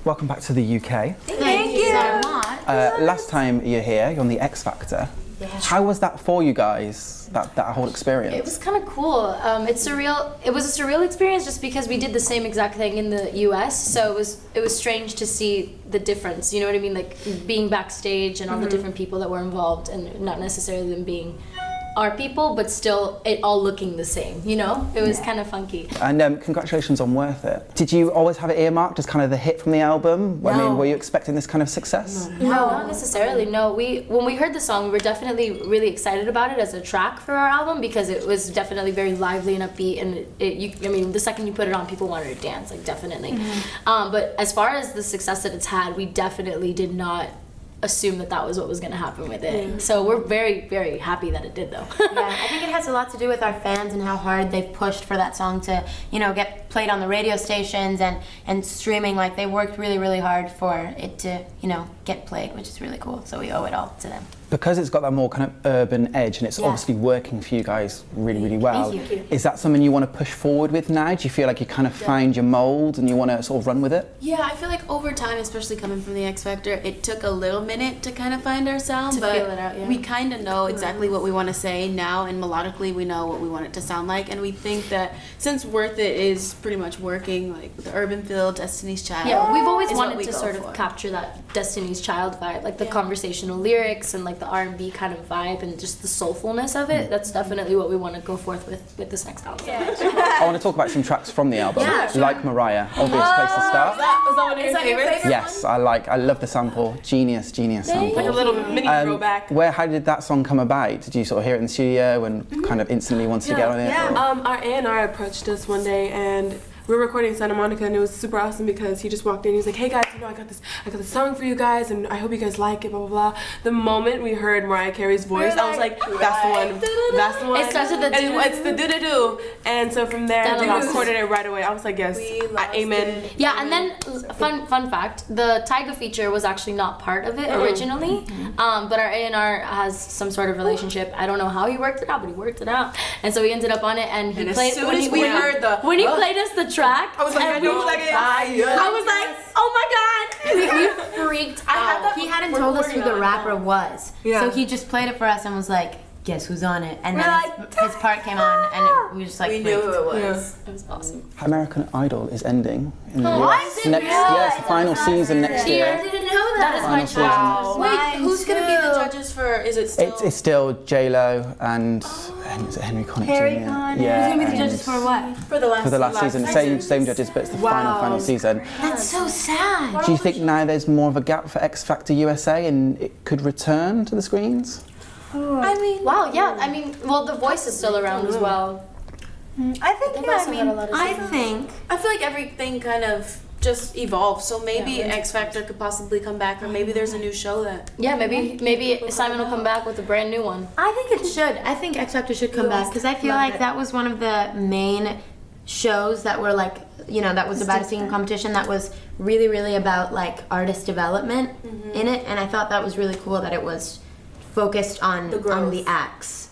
welcome back to the UK. Thank you so much. Last time you're here, you're on the X Factor. Yeah. How was that for you guys, that whole experience? It was kind of cool. It's surreal. It was a surreal experience just because we did the same exact thing in the US, so it was strange to see the difference, you know what I mean? Like being backstage and all the different people that were involved, and not necessarily them being our people, but still it all looking the same, you know? It was kind of funky. And congratulations on Worth It. Did you always have it earmarked as kind of the hit from the album? I mean, were you expecting this kind of success? No, not necessarily, no. When we heard the song, we were definitely really excited about it as a track for our album because it was definitely very lively and upbeat, and I mean, the second you put it on, people wanted to dance, like definitely. But as far as the success that it's had, we definitely did not assume that was what was going to happen with it. So we're very, very happy that it did, though. Yeah, I think it has a lot to do with our fans and how hard they've pushed for that song to, you know, get played on the radio stations and streaming. Like, they worked really, really hard for it to, you know, get played, which is really cool. So we owe it all to them. Because it's got that more kind of urban edge and it's obviously working for you guys really, really well. Thank you. Is that something you want to push forward with now? Do you feel like you kind of find your mold and you want to sort of run with it? Yeah, I feel like over time, especially coming from the X Factor, it took a little minute to kind of find our sound, but feel it out, we kind of know exactly what we want to say now, and melodically we know what we want it to sound like, and we think that since Worth It is pretty much working, like the urban feel, Destiny's Child. Yeah, we've always is what wanted we to go sort for. of capture that Destiny's Child vibe, like the conversational lyrics and like the R&B kind of vibe and just the soulfulness of it. That's definitely what we want to go forth with this next album. I want to talk about some tracks from the album. Yeah, sure. Like Mariah, obvious place to start. Was that one of your favorites? Yes, I love the sample. Genius sample. Like a little mini throwback. How did that song come about? Did you sort of hear it in the studio and kind of instantly wanted to get on it? Yeah, or- our A&R approached us one day and we were recording in Santa Monica, and it was super awesome because he just walked in. He's like, "Hey guys, you know, I got this song for you guys, and I hope you guys like it." Blah blah blah. The moment we heard Mariah Carey's voice, I was like, "That's the one. That's the one." It starts with the and it's the do do do. And so from there, we Da-da-da. recorded it right away. I was like, "Yes, amen." Yeah, and then fun fact, the Tyga feature was actually not part of it originally, but our A&R has some sort of relationship. I don't know how he worked it out, but he worked it out, and so we ended up on it. And he played As soon as we heard when he played us the track. I was like, and I was like, oh my god, we freaked out. He hadn't told us who the rapper was, Yeah. so he just played it for us and was like, "Guess who's on it?" And then his part came on, and we just like We knew freaked. who it was. It was awesome. American Idol is ending in the What? US next year. It's the final season next year. didn't know That is my Final child. Wait, who's gonna be the judges for? Is it still? It's still J-Lo and is it Henry Connick Jr.? Yeah. Who's gonna be the and judges for what? for the last season. Same judges, but it's the final season. That's so sad. Do you think now there's more of a gap for X Factor USA and it could return to the screens? I mean, wow, yeah. I mean, well, The Voice is still around as well. I think, They've also got a lot of I stuff. think I feel like everything kind of just evolves. So maybe X Factor could possibly come back, or maybe there's a new show that. Yeah, maybe Simon will come back with a brand new one. I think it should. I think X Factor should come back because I feel like that was one of the main shows that were like, you know, that was about a singing competition that was really, really about like artist development in it, and I thought that was really cool that it was focused on the acts